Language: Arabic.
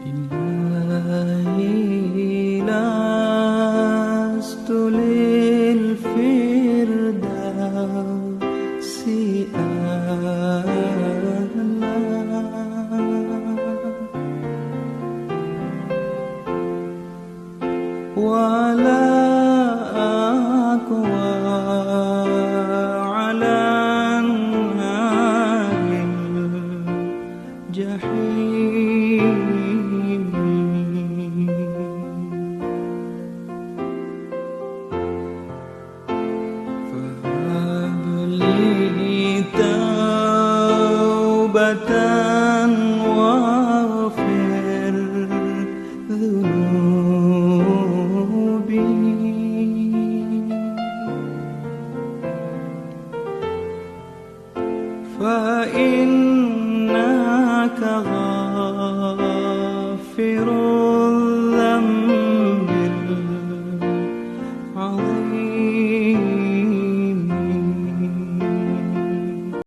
إلهي لست للفردوس أهلا ولا أقوى على نار الجحيم فهب لي توبة واغفر ذنوبي فإنك غافر